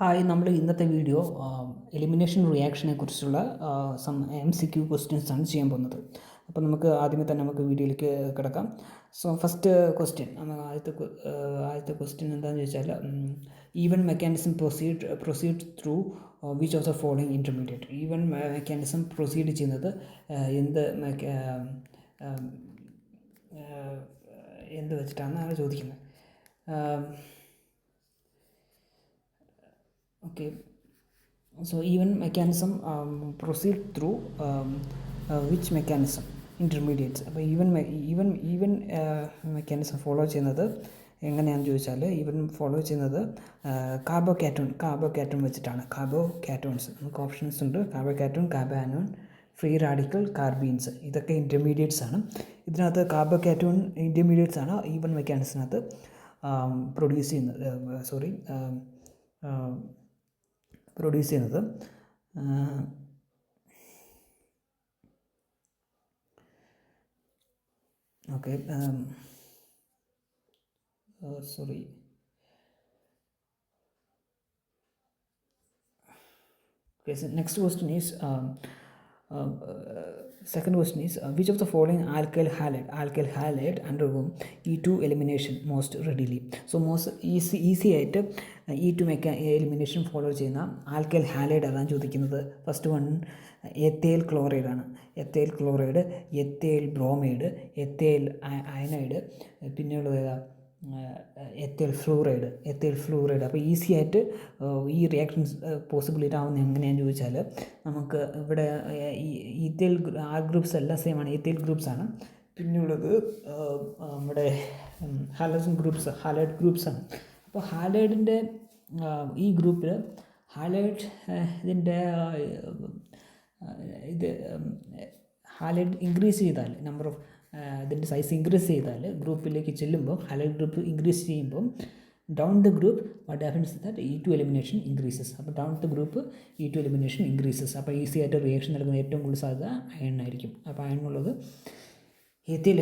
Hi, നമ്മൾ ഇന്നത്തെ video elimination റിയാക്ഷനെ കുറിച്ചുള്ള സം MCQ ക്വസ്റ്റ്യൻസ് ആണ് ചെയ്യാൻ പോകുന്നത്. അപ്പോൾ നമുക്ക് ആദ്യമേ തന്നെ നമുക്ക് വീഡിയോയിലേക്ക് കിടക്കാം. സോ ഫസ്റ്റ് ക്വസ്റ്റ്യൻ, ആദ്യത്തെ ക്വസ്റ്റ്യൻ എന്താണെന്ന് ചോദിച്ചാൽ, even mechanism proceed through which of the following intermediate. Even mechanism proceed ചെയ്യുന്നത് എന്ത് വെച്ചിട്ടാണെന്നാണ് ചോദിക്കുന്നത്. Okay, so even mechanism proceed through which mechanism intermediates. അപ്പോൾ ഈവൻ മെക്കാനിസം ഫോളോ ചെയ്യുന്നത് എങ്ങനെയാണെന്ന് ചോദിച്ചാൽ, ഈവൻ ഫോളോ ചെയ്യുന്നത് കാർബോകാറ്റോൺ വെച്ചിട്ടാണ്. കാർബോകാറ്റോൺസ് നമുക്ക് ഓപ്ഷൻസ് ഉണ്ട്: കാർബോകാറ്റോൺ, കാർബാനോൺ, ഫ്രീ റാഡിക്കൽ, കാർബീൻസ്. ഇതൊക്കെ ഇൻ്റർമീഡിയറ്റ്സ് ആണ്. ഇതിനകത്ത് കാർബോകാറ്റോൺ ഇൻ്റർമീഡിയറ്റ്സ് ആണ് ഈവൻ മെക്കാനിസത്തിനകത്ത് പ്രൊഡ്യൂസ് ചെയ്യുന്നത്. Okay, so next question is second question is which of the following alkyl halide undergo E2 elimination most readily. So most easy ആയിട്ട് E2 elimination ഫോളോ ചെയ്യുന്ന alkyl halide അതാണ് ചോദിക്കുന്നത്. First one എത്തൈൽ chloride ആണ്. എത്തൈൽ chloride, എത്തൈൽ bromide, എത്തൈൽ അയനൈഡ്, പിന്നെയുള്ളത് ഏതാ? എത്തൈൽ fluoride. അപ്പോൾ easy ആയിട്ട് ഈ റിയാക്ഷൻസ് പോസിബിലിറ്റി ആവുന്ന എങ്ങനെയാണെന്ന് ചോദിച്ചാൽ, നമുക്ക് ഇവിടെ ഈത്തൈൽ ഗ്രൂപ്പ്സ് എല്ലാം സെയിം ആണ്, എത്തൈൽ ഗ്രൂപ്പ്സ് ആണ്. പിന്നെയുള്ളത് നമ്മുടെ ഹാലൈഡ് ഗ്രൂപ്പ്സ് ആണ്. അപ്പോൾ ഹാലൈഡിൻ്റെ ഈ ഗ്രൂപ്പിൽ ഹാലൈഡ് ഇൻക്രീസ് ചെയ്താൽ, നമ്പർ ഓഫ് ഇതിൻ്റെ സൈസ് ഇൻക്രീസ് ചെയ്താൽ, ഗ്രൂപ്പിലേക്ക് ചെല്ലുമ്പോൾ ഹാലൈഡ് ഗ്രൂപ്പ് ഇൻക്രീസ് ചെയ്യുമ്പോൾ down the group what happens that E2 elimination increases. അപ്പോൾ down the group E2 elimination increases. അപ്പോൾ ഈസി ആയിട്ട് റിയാക്ഷൻ നടക്കുന്ന ഏറ്റവും കൂടുതൽ സാധ്യത അയൺ ആയിരിക്കും. അപ്പോൾ അയണുള്ളത് എത്തൈൽ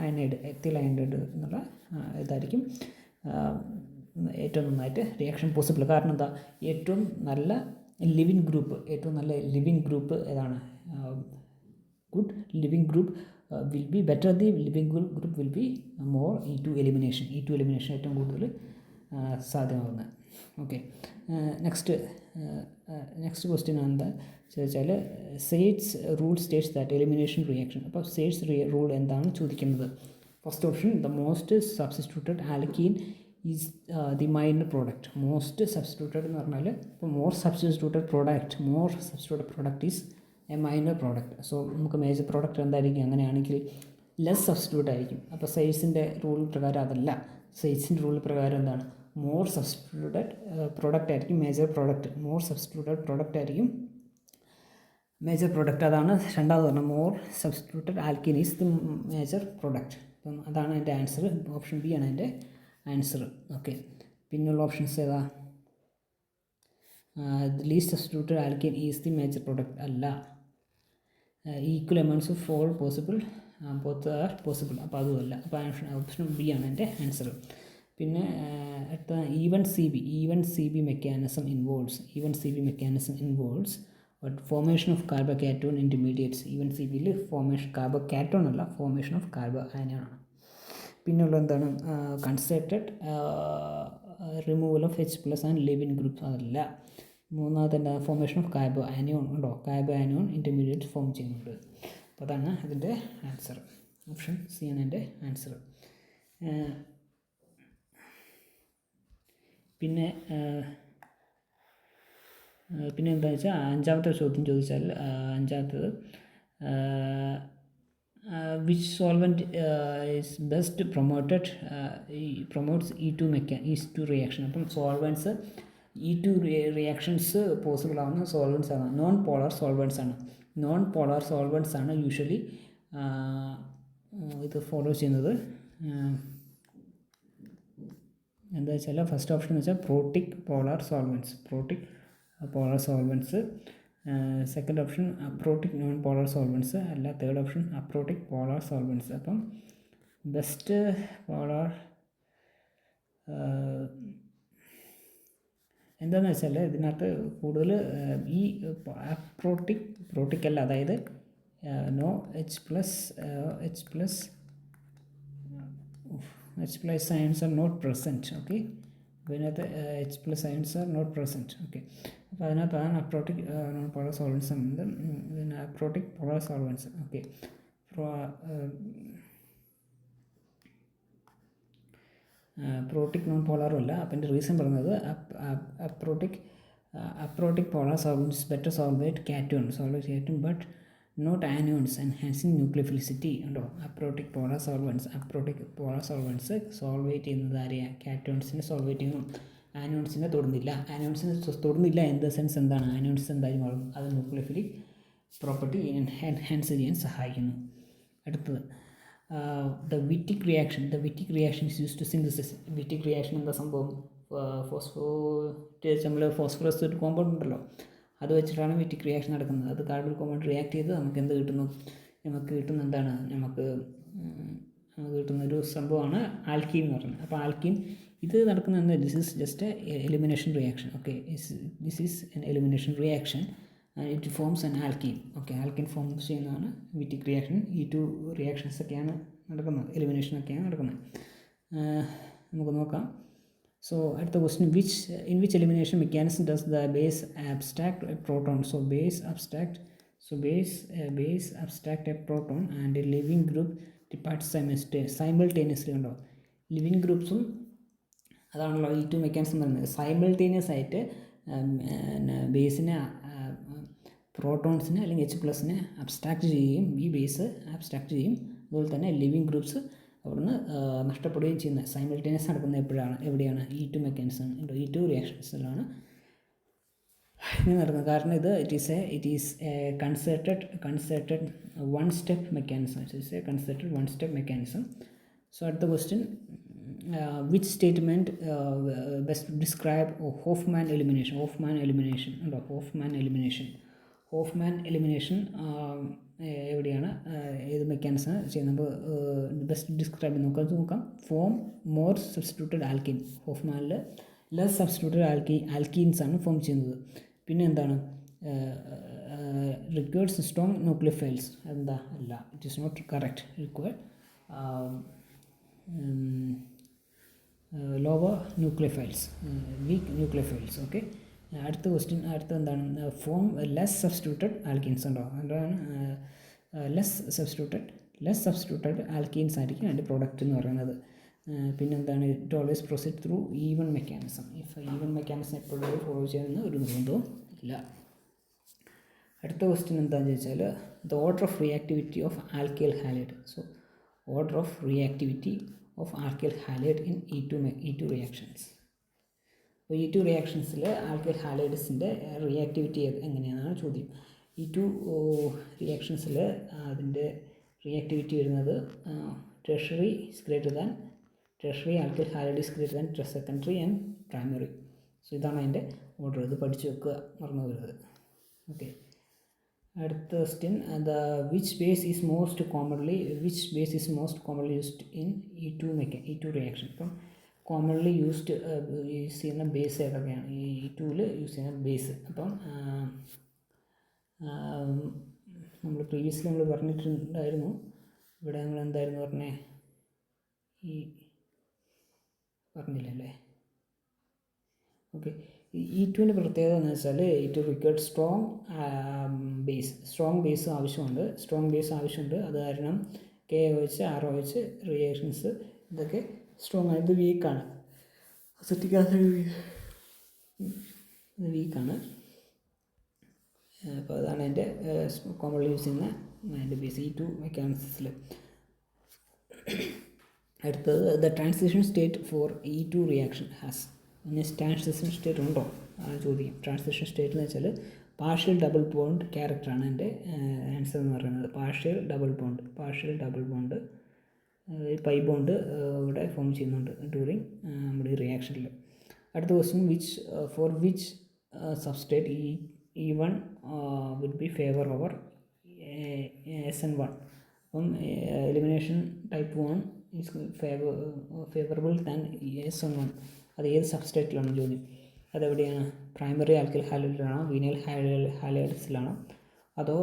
അയനൈഡ് എന്നുള്ള ഇതായിരിക്കും ഏറ്റവും നന്നായിട്ട് റിയാക്ഷൻ പോസിബിൾ. കാരണം എന്താ? ഏറ്റവും നല്ല ലിവിങ് ഗ്രൂപ്പ് ഏതാണ്? Good living group will be better. The living group will be more E2 elimination ഏറ്റവും കൂടുതൽ സാധ്യമാകുന്നത്. ഓക്കെ, നെക്സ്റ്റ് ക്വസ്റ്റ്യൻ എന്താ ചോദിച്ചാൽ, Saytzeff's rule states that elimination reaction. അപ്പോൾ സെയ്റ്റ്സ് റൂൾ എന്താണ് ചോദിക്കുന്നത്? First option, the most substituted alkene is the minor product. Most substituted എന്ന് പറഞ്ഞാൽ, ഇപ്പോൾ more substituted product is a minor product. So നമുക്ക് major product എന്തായിരിക്കും? അങ്ങനെയാണെങ്കിൽ ലെസ് സബ്സ്റ്റിറ്റ്യൂട്ട് ആയിരിക്കും. അപ്പോൾ സെയ്റ്റ്സിൻ്റെ റൂൾ പ്രകാരം അതല്ല. സെയ്റ്റ്സിൻ്റെ റൂൾ പ്രകാരം എന്താണ്? മോർ സബ്സ്റ്റിറ്റ്യൂട്ടഡ് പ്രോഡക്റ്റ് ആയിരിക്കും major product. More substituted product ആയിരിക്കും മേജർ പ്രോഡക്റ്റ്. അതാണ് രണ്ടാമത് പറഞ്ഞത്, more substituted alkene is the major product. അപ്പം അതാണ് എൻ്റെ ആൻസർ. ഓപ്ഷൻ ബി ആണ് എൻ്റെ ആൻസർ. ഓക്കെ, പിന്നെയുള്ള ഓപ്ഷൻസ് ഏതാ? Least substituted alkene is the major product അല്ല. Equal amounts of all possible, both are possible. അപ്പോൾ അതുമല്ല. അപ്പോൾ ഓപ്ഷൻ ബി ആണ് എൻ്റെ ആൻസർ. പിന്നെ അടുത്ത E one C B mechanism involves formation of carbocation intermediates. E one C ബിയിൽ കാർബോകാറ്റോൺ അല്ല, ഫോർമേഷൻ ഓഫ് കാർബോ അയനാണ്. പിന്നെയുള്ള എന്താണ്? Concentrated removal of H+ and leaving group അതല്ല. മൂന്നാമത്തെ എന്താ? ഫോർമേഷൻ ഓഫ് കാർബോ ആനിയോൺ ഉണ്ടോ? കാർബോ ആനിയോൺ ഇൻ്റർമീഡിയറ്റ് ഫോം ചെയ്യുന്നുണ്ട്. അപ്പോൾ അതാണ് അതിൻ്റെ ആൻസർ. ഓപ്ഷൻ സി ആണ് എൻ്റെ ആൻസർ. പിന്നെ എന്താ വെച്ചാൽ, അഞ്ചാമത്തെ ചോദ്യം ചോദിച്ചാൽ, അഞ്ചാമത്തത് which solvent is best promotes E2 reaction. അപ്പം സോൾവൻസ് E2 റിയാക്ഷൻസ് പോസിബിൾ ആവുന്ന സോൾവൻസ് ആണ് നോൺ പോളാർ സോൾവൻസ് ആണ് യൂഷ്വലി ഇത് ഫോളോ ചെയ്യുന്നത്. എന്താ വെച്ചാൽ, ഫസ്റ്റ് ഓപ്ഷൻ എന്ന് വെച്ചാൽ protic polar solvents. Second option aprotic non polar solvents അല്ല. Third option aprotic polar solvents. അപ്പം ബെസ്റ്റ് പോളാർ എന്താണെന്ന് വെച്ചാൽ ഇതിനകത്ത് കൂടുതൽ ഈ പ്രോട്ടിക് അല്ല, അതായത് no H plus ions are not present. Okay, അപ്പോൾ ഇതിനകത്ത് H+ ions are not present. Okay, അപ്പോൾ അതിനകത്താണ് അപ്രോട്ടിക് നോൺ പോളർ സോൾവൻസ് എന്നത്. പിന്നെ aprotic polar solvents. Okay, protic non പോളറും അല്ല. അപ്പം എൻ്റെ റീസൺ പറയുന്നത് aprotic polar solvents better solvate cation but not anions enhancing nucleophilicity. ഉണ്ടോ? അപ്രോട്ടിക് പോളർ സോൾവൻസ് സോൾവേറ്റ് ചെയ്യുന്നത് ആരെയാണ്? കാറ്റോൺസിനെ സോൾവേറ്റ് ചെയ്യുന്നു, ആനിയോൺസിനെ തൊടുന്നില്ല. ഇൻ ദ സെൻസ് എന്താണ്? ആനിയോൺസ് എന്തായാലും മാറും, അത് ന്യൂക്ലിയോഫിലിക് പ്രോപ്പർട്ടി എൻഹാൻസ് ചെയ്യാൻ സഹായിക്കുന്നു. അടുത്തത് the Wittig reaction is use to synthesis. Wittig reaction എന്താ സംഭവം? ഫോസ്ഫറസ് ഒരു കോമ്പൗണ്ട് ഉണ്ടല്ലോ, അത് വെച്ചിട്ടാണ് വിറ്റിക് റിയാക്ഷൻ നടക്കുന്നത്. അത് കാർബൺ കോമ്പൗണ്ട് റിയാക്ട് ചെയ്ത് നമുക്ക് എന്ത് കിട്ടുന്നു? നമുക്ക് കിട്ടുന്ന എന്താണ്? നമുക്ക് കിട്ടുന്നൊരു സംഭവമാണ് ആൽക്കീൻ എന്ന് പറയുന്നത്. അപ്പോൾ ആൽക്കീൻ ഇത് നടക്കുന്ന this is just elimination reaction. Okay, this is N elimination reaction and it forms an alkene. Okay, alkene forms ചെയ്യുന്നതാണ് വിറ്റിക് റിയാക്ഷൻ. ഈ 2 റിയാക്ഷൻസ് ഒക്കെയാണ് നടക്കുന്നത്, എലിമിനേഷനൊക്കെയാണ് നടക്കുന്നത്. നമുക്ക് നോക്കാം. സോ അടുത്ത question, in which elimination mechanism does the base abstract a proton? Base abstract a proton and a living group departs simultaneously. ഉണ്ടോ? Living ഗ്രൂപ്പ്സും അതാണല്ലോ ഈ 2 മെക്കാനിസം പറയുന്നത്. സൈമിൾട്ടേനിയസ് ആയിട്ട് ബേസിനെ പ്രോട്ടോൺസിനെ അല്ലെങ്കിൽ H+നെ അബ്സ്ട്രാക്റ്റ് ചെയ്യുകയും ഈ ബേസ് അബ്സ്ട്രാക്റ്റ് ചെയ്യും. അതുപോലെ തന്നെ ലിവിങ് ഗ്രൂപ്പ്സ് അവിടുന്ന് നഷ്ടപ്പെടുകയും ചെയ്യുന്നത് സൈമിൾട്ടേനിയസ് നടക്കുന്നത് എവിടെയാണ്? ഈ 2 മെക്കാനിസം ഉണ്ടോ? ഈ 2 റിയാക്ഷൻസിലാണ് ഇങ്ങനെ നടക്കുന്നത്. കാരണം it is a concerted one step mechanism. So അടുത്ത question, which statement best describe Hofmann elimination ഉണ്ടോ? ഹോഫ്മാൻ എലിമിനേഷൻ എവിടെയാണ്? ഏത് മെക്കാനിസം ചെയ്യുന്നത്? ബെസ്റ്റ് ഡിസ്ക്രൈബ് നോക്കാം. Form more substituted alkene. ഹോഫ്മാനിൽ ലെസ് സബ്സ്റ്റിറ്റ്യൂട്ടഡ് ആൽക്കീൻസാണ് ഫോം ചെയ്യുന്നത്. പിന്നെ എന്താണ്? Requireds strong nucleophiles. എന്താ? അല്ല, it is not correct. Required lower nucleophiles, weak nucleophiles. Okay, അടുത്ത ക്വസ്റ്റ്യൻ എന്താണ്? ഫോം ലെസ് സബ്സ്റ്റിറ്റ്യൂട്ടഡ് ആൽക്കീൻസ് ഉണ്ടോ? എന്താണ്? ലെസ് സബ്സ്റ്റിറ്റ്യൂട്ടഡ് ആൽക്കീൻസ് ആയിരിക്കും അതിൻ്റെ പ്രോഡക്റ്റ് എന്ന് പറയുന്നത്. പിന്നെന്താണ്? It always proceed through even mechanism. Even mechanism എപ്പോഴും ഫോളോ ചെയ്യുന്ന ഒരു നിർബന്ധവും ഇല്ല. അടുത്ത ക്വസ്റ്റ്യൻ എന്താണെന്ന് ചോദിച്ചാൽ, the order of reactivity of alkyl halide. Order of reactivity of alkyl halide in E2 reactions. അപ്പോൾ E2 റിയാക്ഷൻസിൽ ആൽക്കൈൽ ഹാലൈഡ്സിൻ്റെ റിയാക്ടിവിറ്റി എങ്ങനെയാണെന്നാണ് ചോദ്യം. E2 റിയാക്ഷൻസിൽ അതിൻ്റെ റിയാക്ടിവിറ്റി വരുന്നത് tertiary alkyl halide is greater than secondary and primary. So ഇതാണ് അതിൻ്റെ order. ഇത് പഠിച്ചു വെക്കുക, മറന്നു വരുന്നത്. ഓക്കെ, അടുത്ത question, which base is most commonly used in E2 reaction. ഇപ്പം കോമൺലി യൂസ് ചെയ്യുന്ന ബേസ് ഏതൊക്കെയാണ്? ഈ E2-ൽ യൂസ് ചെയ്യുന്ന ബേസ്. അപ്പം നമ്മൾ പ്രീവിയസ്ലി പറഞ്ഞിട്ടുണ്ടായിരുന്നു. ഇവിടെ നമ്മൾ എന്തായിരുന്നു പറഞ്ഞേ? പറഞ്ഞില്ലല്ലേ? ഓക്കെ, E2-ൻ്റെ പ്രത്യേകത എന്ന് വെച്ചാൽ E2 റിക്വയർഡ് സ്ട്രോങ് ബേസ് ആവശ്യമുണ്ട്. അത് കാരണം KOH ROH റിയാക്ഷൻസ് ഇതൊക്കെ സ്ട്രോങ് ആണ്. ഇത് വീക്കാണ്. Acetic acid വീക്കാണ്. അപ്പോൾ അതാണ് എൻ്റെ കോമൺലി യൂസ് ചെയ്യുന്ന അതിൻ്റെ ബേസ് E2 മെക്കാനിസത്തിൽ. അടുത്തത്, the transition state for E2 reaction has. പിന്നെ ട്രാൻസിഷൻ സ്റ്റേറ്റ് ഉണ്ടോ? ചോദിക്കും. ട്രാൻസിഷൻ സ്റ്റേറ്റ് എന്ന് വെച്ചാൽ പാർഷ്യൽ ഡബിൾ ബോണ്ട് ക്യാരക്ടറാണ് എൻ്റെ ആൻസർ എന്ന് പറയുന്നത്. Partial double bond pi bond ഇവിടെ ഫോം ചെയ്യുന്നുണ്ട് ഡ്യൂറിങ് നമ്മുടെ ഈ റിയാക്ഷനിൽ. അടുത്ത question, which substrate E1 would be favor over SN1. അപ്പം elimination type 1 is favourable than SN1. അത് ഏത് സബ്സ്ട്രേറ്റിലാണ് ചോദ്യം. അതെവിടെയാണ്? പ്രൈമറി ആൽക്കിൽ ഹാലൈഡിലാണോ, വിനൈൽ ഹാലൈഡ്സിലാണോ, അതോ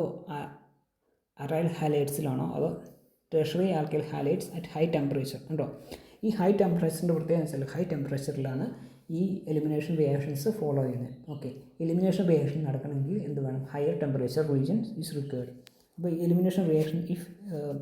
അറൈൽ ഹാലൈഡ്സിലാണോ, അതോ tertiary alkyl halides at high temperature ഉണ്ടോ? ഈ ഹൈ ടെമ്പറേച്ചറിൻ്റെ പ്രത്യേകത വെച്ചാൽ ഹൈ ടെമ്പറേച്ചറിലാണ് ഈ എലിമിനേഷൻ റിയാക്ഷൻസ് ഫോളോ ചെയ്യുന്നത്. ഓക്കെ, എലിമിനേഷൻ റിയാക്ഷൻ നടക്കണമെങ്കിൽ എന്ത് വേണം? Higher temperature region is required. അപ്പോൾ എലിമിനേഷൻ റിയാക്ഷൻ ഇഫ്